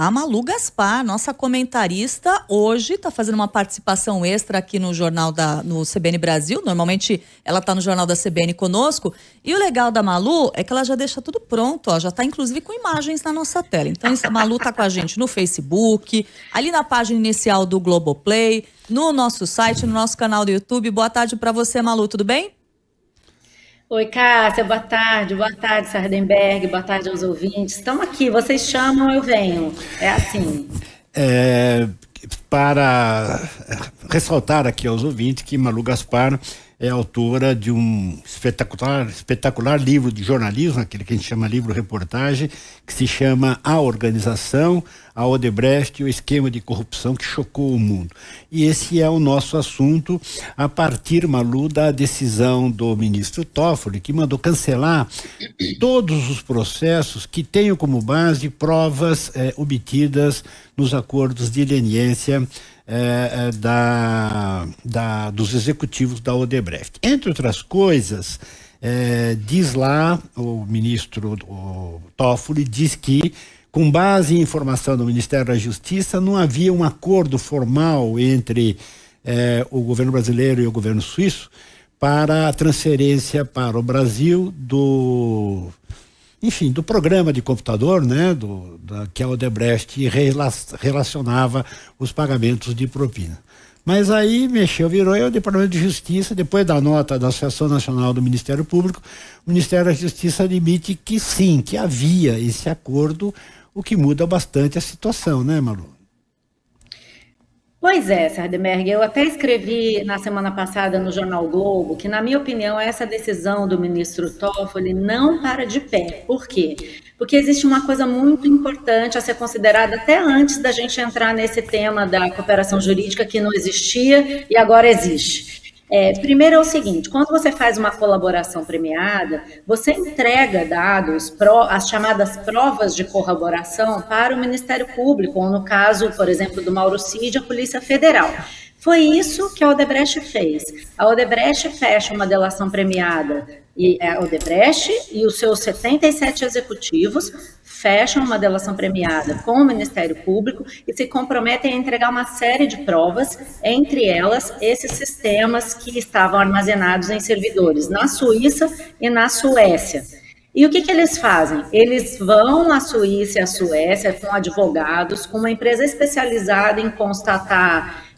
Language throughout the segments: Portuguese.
A Malu Gaspar, nossa comentarista, hoje está fazendo uma participação extra aqui no jornal no CBN Brasil. Normalmente ela está no jornal da CBN conosco. E o legal da Malu é que ela já deixa tudo pronto, ó, já está inclusive com imagens na nossa tela. Então a Malu está com a gente no Facebook, ali na página inicial do Globoplay, no nosso site, no nosso canal do YouTube. Boa tarde para você, Malu, tudo bem? Oi, Cássia, boa tarde, Sardenberg, boa tarde aos ouvintes. Estão aqui, vocês chamam, eu venho. É assim. Para ressaltar aqui aos ouvintes que Malu Gaspar é autora de um espetacular livro de jornalismo, aquele que a gente chama livro-reportagem, que se chama A Organização, a Odebrecht e o Esquema de Corrupção que Chocou o Mundo. E esse é o nosso assunto a partir, Malu, da decisão do ministro Toffoli, que mandou cancelar todos os processos que tenham como base provas obtidas nos acordos de leniência dos executivos da Odebrecht. Entre outras coisas, diz lá o ministro Toffoli, diz que, com base em informação do Ministério da Justiça, não havia um acordo formal entre o governo brasileiro e o governo suíço para a transferência para o Brasil do programa de computador, né, que a Odebrecht relacionava os pagamentos de propina. Mas aí virou o Departamento de Justiça, depois da nota da Associação Nacional do Ministério Público, o Ministério da Justiça admite que sim, que havia esse acordo, o que muda bastante a situação, né, Malu? Pois é, Sardenberg, eu até escrevi na semana passada no Jornal Globo que, na minha opinião, essa decisão do ministro Toffoli não para de pé. Por quê? Porque existe uma coisa muito importante a ser considerada até antes da gente entrar nesse tema da cooperação jurídica que não existia e agora existe. Primeiro é o seguinte, quando você faz uma colaboração premiada, você entrega dados, as chamadas provas de corroboração para o Ministério Público, ou no caso, por exemplo, do Mauro Cid, a Polícia Federal. Foi isso que a Odebrecht fez. A Odebrecht fecha uma delação premiada, e a Odebrecht e os seus 77 executivos fecham uma delação premiada com o Ministério Público e se comprometem a entregar uma série de provas, entre elas esses sistemas que estavam armazenados em servidores na Suíça e na Suécia. E o que eles fazem? Eles vão à Suíça e à Suécia com advogados, com uma empresa especializada em constatar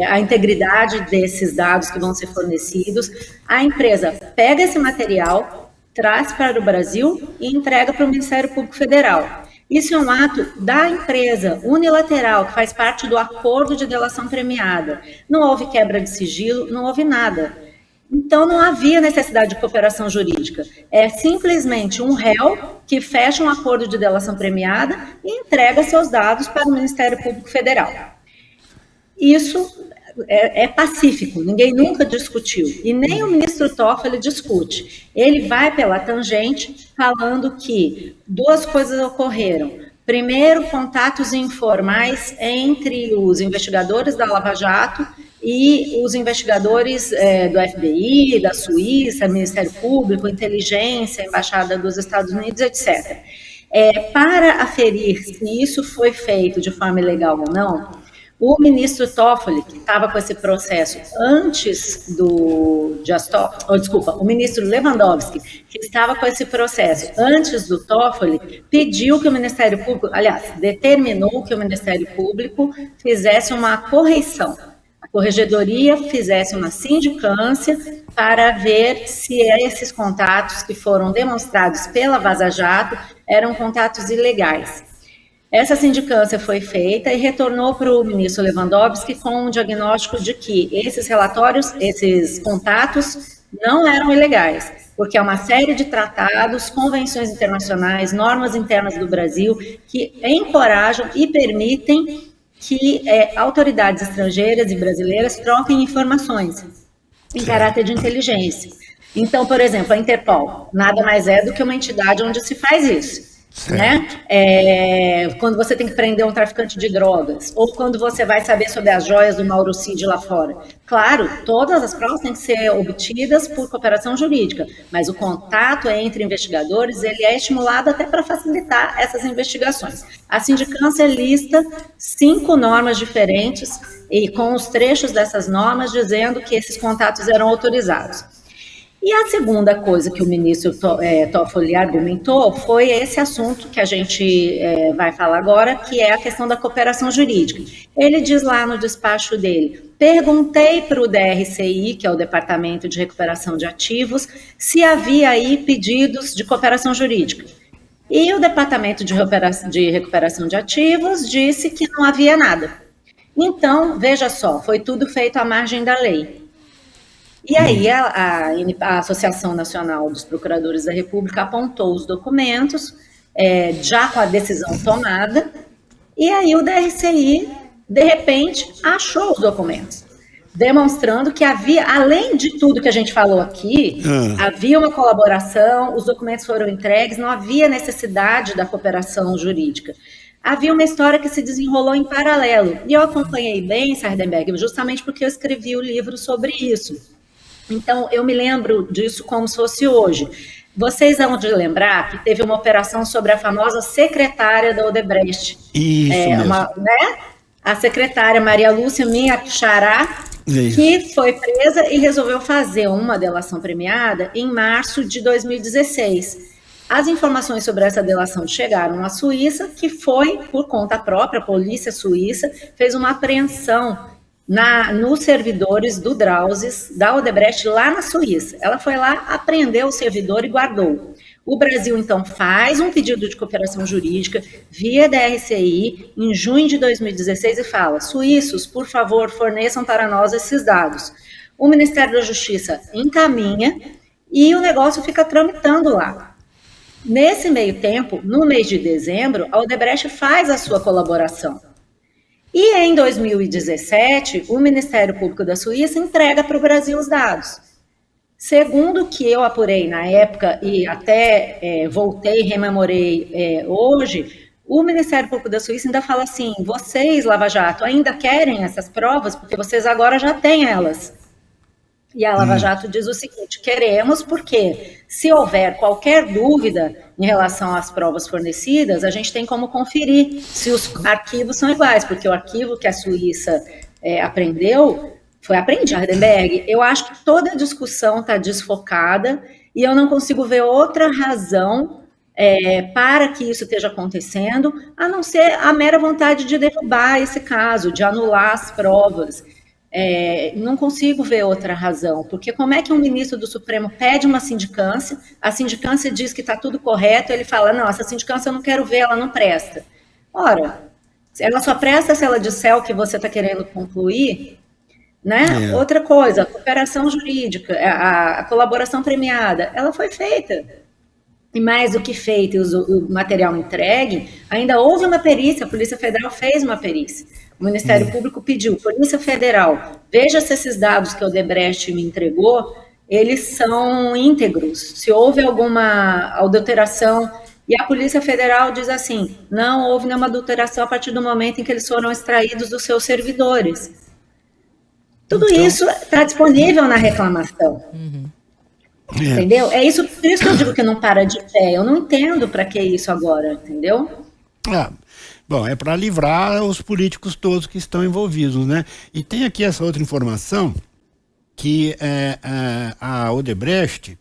a integridade desses dados que vão ser fornecidos. A empresa pega esse material, traz para o Brasil e entrega para o Ministério Público Federal. Isso é um ato da empresa unilateral, que faz parte do acordo de delação premiada. Não houve quebra de sigilo, não houve nada. Então, não havia necessidade de cooperação jurídica. É simplesmente um réu que fecha um acordo de delação premiada e entrega seus dados para o Ministério Público Federal. Isso é pacífico, ninguém nunca discutiu, e nem o ministro Toffoli discute. Ele vai pela tangente falando que duas coisas ocorreram. Primeiro, contatos informais entre os investigadores da Lava Jato e os investigadores do FBI, da Suíça, Ministério Público, Inteligência, Embaixada dos Estados Unidos, etc. Para aferir se isso foi feito de forma ilegal ou não, o ministro Toffoli, que estava com esse processo antes o ministro Lewandowski, que estava com esse processo antes do Toffoli, pediu que o Ministério Público, determinou que o Ministério Público fizesse uma correição. A corregedoria fizesse uma sindicância para ver se esses contatos que foram demonstrados pela Vaza Jato eram contatos ilegais. Essa sindicância foi feita e retornou para o ministro Lewandowski com um diagnóstico de que esses relatórios, esses contatos, não eram ilegais, porque há uma série de tratados, convenções internacionais, normas internas do Brasil que encorajam e permitem que autoridades estrangeiras e brasileiras troquem informações em caráter de inteligência. Então, por exemplo, a Interpol nada mais é do que uma entidade onde se faz isso. né? Quando você tem que prender um traficante de drogas, ou quando você vai saber sobre as joias do Mauro Cid lá fora. Claro, todas as provas têm que ser obtidas por cooperação jurídica, mas o contato entre investigadores, ele é estimulado até para facilitar essas investigações. A sindicância lista 5 normas diferentes e com os trechos dessas normas dizendo que esses contatos eram autorizados. E a segunda coisa que o ministro Toffoli argumentou foi esse assunto que a gente vai falar agora, que é a questão da cooperação jurídica. Ele diz lá no despacho dele: perguntei para o DRCI, que é o Departamento de Recuperação de Ativos, se havia aí pedidos de cooperação jurídica. E o Departamento de Recuperação de Ativos disse que não havia nada. Então, veja só, foi tudo feito à margem da lei. E aí a Associação Nacional dos Procuradores da República apontou os documentos, já com a decisão tomada, e aí o DRCI, de repente, achou os documentos, demonstrando que havia, além de tudo que a gente falou aqui, havia uma colaboração, os documentos foram entregues, não havia necessidade da cooperação jurídica. Havia uma história que se desenrolou em paralelo, e eu acompanhei bem, Sardenberg, justamente porque eu escrevi o livro sobre isso. Então, eu me lembro disso como se fosse hoje. Vocês vão de lembrar que teve uma operação sobre a famosa secretária da Odebrecht. Isso mesmo. Né? A secretária Maria Lúcia Minha Xará, que foi presa e resolveu fazer uma delação premiada em março de 2016. As informações sobre essa delação chegaram à Suíça, que foi, por conta própria, a polícia suíça fez uma apreensão nos servidores do Drauzes, da Odebrecht, lá na Suíça. Ela foi lá, apreendeu o servidor e guardou. O Brasil, então, faz um pedido de cooperação jurídica via DRCI em junho de 2016 e fala: suíços, por favor, forneçam para nós esses dados. O Ministério da Justiça encaminha e o negócio fica tramitando lá. Nesse meio tempo, no mês de dezembro, a Odebrecht faz a sua colaboração. E em 2017, o Ministério Público da Suíça entrega para o Brasil os dados. Segundo o que eu apurei na época e até voltei, rememorei hoje, o Ministério Público da Suíça ainda fala assim: vocês, Lava Jato, ainda querem essas provas? Porque vocês agora já têm elas. E a Lava Jato diz o seguinte: queremos porque, se houver qualquer dúvida em relação às provas fornecidas, a gente tem como conferir se os arquivos são iguais, porque o arquivo que a Suíça apreendeu foi apreendido. Hardenberg, eu acho que toda a discussão está desfocada e eu não consigo ver outra razão para que isso esteja acontecendo, a não ser a mera vontade de derrubar esse caso, de anular as provas. Não consigo ver outra razão, porque como é que um ministro do Supremo pede uma sindicância, a sindicância diz que está tudo correto, ele fala: não, essa sindicância eu não quero ver, ela não presta. Ora, ela só presta se ela disser o que você está querendo concluir, né? Outra coisa, a cooperação jurídica, a colaboração premiada, ela foi feita. E mais do que feita, o material entregue, ainda houve uma perícia, a Polícia Federal fez uma perícia. O Ministério Público pediu: Polícia Federal, veja se esses dados que a Odebrecht me entregou, eles são íntegros, se houve alguma adulteração. E a Polícia Federal diz assim: não houve nenhuma adulteração a partir do momento em que eles foram extraídos dos seus servidores. Tudo isso está disponível na reclamação. Entendeu? Por isso que eu digo que não para de pé. Eu não entendo para que isso agora, entendeu? Bom, é para livrar os políticos todos que estão envolvidos, né? E tem aqui essa outra informação, que a Odebrecht,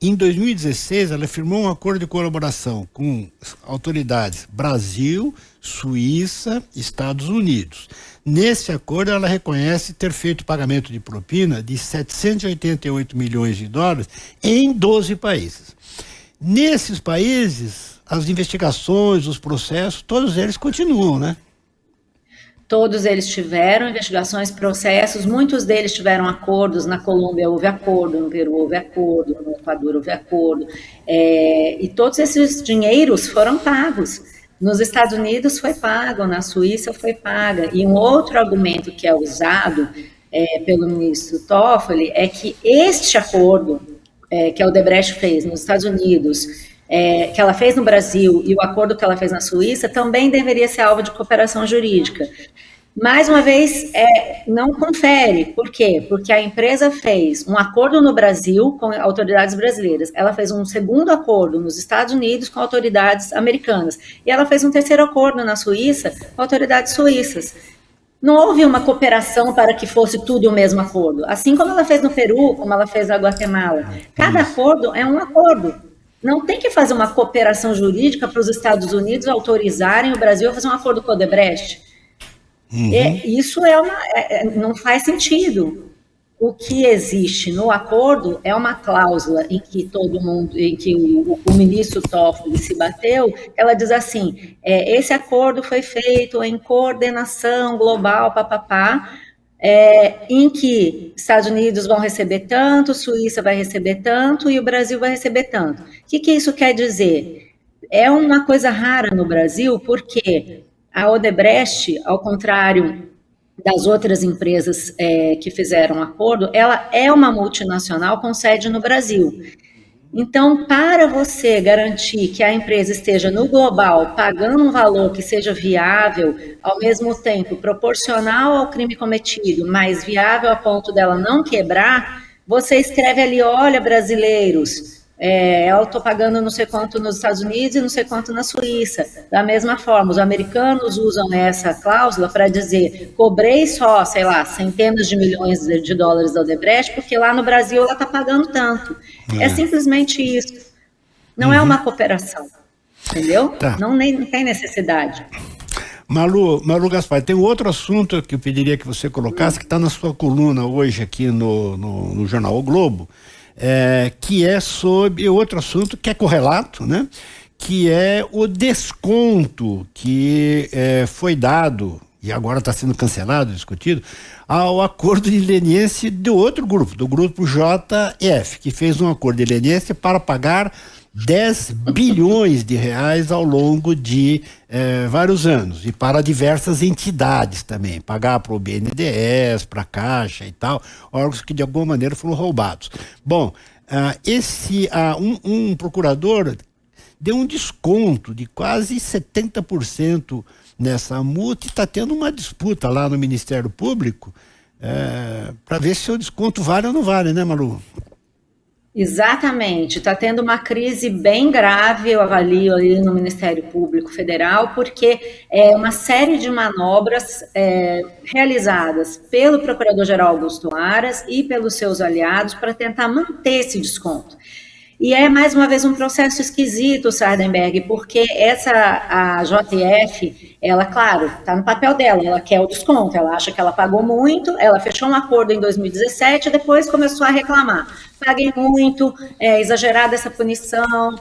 em 2016, ela firmou um acordo de colaboração com autoridades Brasil, Suíça, Estados Unidos. Nesse acordo, ela reconhece ter feito pagamento de propina de 788 milhões de dólares em 12 países. Nesses países, as investigações, os processos, todos eles continuam, né? Todos eles tiveram investigações, processos, muitos deles tiveram acordos. Na Colômbia houve acordo, no Peru houve acordo, no Equador houve acordo, e todos esses dinheiros foram pagos. Nos Estados Unidos foi pago, na Suíça foi paga. E um outro argumento que é usado pelo ministro Toffoli é que este acordo que a Odebrecht fez nos Estados Unidos, que ela fez no Brasil e o acordo que ela fez na Suíça também deveria ser alvo de cooperação jurídica. Mais uma vez, não confere. Por quê? Porque a empresa fez um acordo no Brasil com autoridades brasileiras, ela fez um segundo acordo nos Estados Unidos com autoridades americanas, e ela fez um terceiro acordo na Suíça com autoridades suíças. Não houve uma cooperação para que fosse tudo o mesmo acordo, assim como ela fez no Peru, como ela fez na Guatemala. Cada acordo é um acordo. Não tem que fazer uma cooperação jurídica para os Estados Unidos autorizarem o Brasil a fazer um acordo com o Odebrecht. Isso não faz sentido. O que existe no acordo é uma cláusula em que o ministro Toffoli se bateu. Ela diz assim: esse acordo foi feito em coordenação global, papapá, em que Estados Unidos vão receber tanto, Suíça vai receber tanto e o Brasil vai receber tanto. O que isso quer dizer? É uma coisa rara no Brasil, porque a Odebrecht, ao contrário das outras empresas que fizeram acordo, ela é uma multinacional com sede no Brasil. Então, para você garantir que a empresa esteja no global, pagando um valor que seja viável, ao mesmo tempo proporcional ao crime cometido, mas viável a ponto dela não quebrar, você escreve ali: olha, brasileiros, eu estou pagando não sei quanto nos Estados Unidos e não sei quanto na Suíça. Da mesma forma, os americanos usam essa cláusula para dizer: cobrei só, sei lá, centenas de milhões de dólares da Odebrecht, porque lá no Brasil ela está pagando tanto. É simplesmente isso. Não é uma cooperação, entendeu? Tá. Não tem necessidade. Malu Gaspar, tem um outro assunto que eu pediria que você colocasse, que está na sua coluna hoje aqui no jornal O Globo, que é sobre outro assunto que é correlato, né? Que é o desconto que foi dado, e agora está sendo cancelado, discutido, ao acordo de leniência do outro grupo, do grupo JF, que fez um acordo de leniência para pagar 10 bilhões de reais ao longo de vários anos, e para diversas entidades também, pagar para o BNDES, para a Caixa e tal, órgãos que de alguma maneira foram roubados. Bom, um procurador deu um desconto de quase 70% nessa multa, e está tendo uma disputa lá no Ministério Público para ver se o desconto vale ou não vale, né, Malu? Exatamente, está tendo uma crise bem grave, eu avalio ali no Ministério Público Federal, porque uma série de manobras realizadas pelo Procurador-Geral Augusto Aras e pelos seus aliados para tentar manter esse desconto. E mais uma vez, um processo esquisito, Sardenberg, porque a JF, ela, claro, está no papel dela, ela quer o desconto, ela acha que ela pagou muito, ela fechou um acordo em 2017 e depois começou a reclamar. Paguei muito, exagerada essa punição,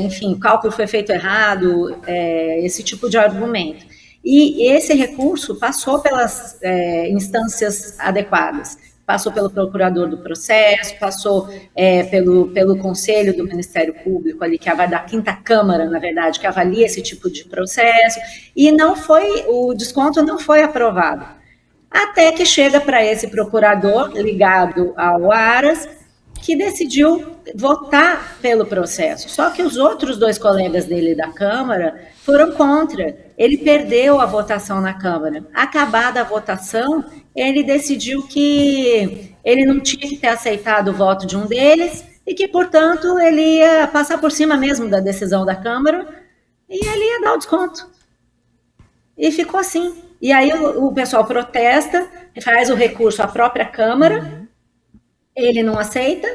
enfim, o cálculo foi feito errado, esse tipo de argumento. E esse recurso passou pelas instâncias adequadas. Passou pelo procurador do processo, passou pelo conselho do Ministério Público, ali, que vai da quinta Câmara, na verdade, que avalia esse tipo de processo, e o desconto não foi aprovado. Até que chega para esse procurador, ligado ao Aras, que decidiu votar pelo processo. Só que os outros dois colegas dele da Câmara foram contra. Ele perdeu a votação na Câmara. Acabada a votação, ele decidiu que ele não tinha que ter aceitado o voto de um deles e que, portanto, ele ia passar por cima mesmo da decisão da Câmara e ele ia dar o desconto. E ficou assim. E aí o pessoal protesta, faz o recurso à própria Câmara, ele não aceita,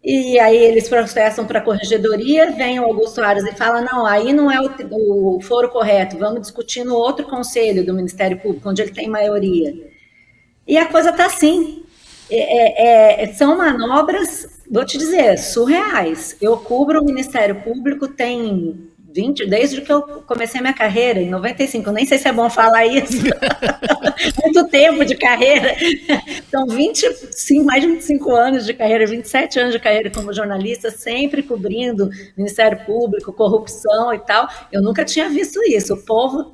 e aí eles protestam para a corregedoria, vem o Augusto Aras e fala: não, aí não é o foro correto, vamos discutir no outro conselho do Ministério Público, onde ele tem maioria. E a coisa está assim. São manobras, vou te dizer, surreais. Eu cubro o Ministério Público desde que eu comecei minha carreira, em 95, nem sei se é bom falar isso, muito tempo de carreira, então mais de 25 anos de carreira, 27 anos de carreira como jornalista, sempre cobrindo Ministério Público, corrupção e tal. Eu nunca tinha visto isso. O povo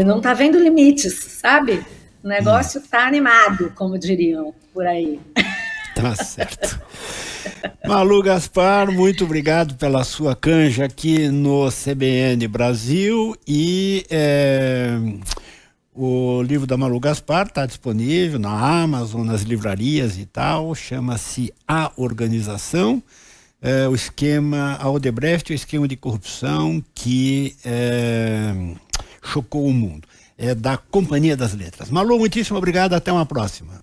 não está vendo limites, sabe? O negócio está animado, como diriam por aí. Tá certo. Malu Gaspar, muito obrigado pela sua canja aqui no CBN Brasil e o livro da Malu Gaspar está disponível na Amazon, nas livrarias e tal, chama-se A Organização, o esquema, a Odebrecht, o esquema de corrupção que chocou o mundo. É da Companhia das Letras. Malu, muitíssimo obrigado, até uma próxima.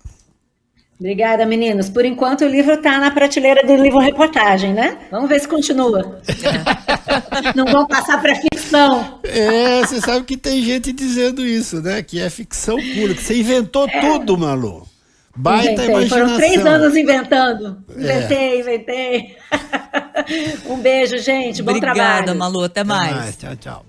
Obrigada, meninos. Por enquanto, o livro está na prateleira do livro-reportagem, né? Vamos ver se continua. Não vão passar para ficção. Você sabe que tem gente dizendo isso, né? Que é ficção pura, que você inventou tudo, Malu. Baita imaginação. Foram 3 anos inventando. Inventei. Um beijo, gente. Bom trabalho. Obrigada, Malu. Até mais. Tchau, tchau.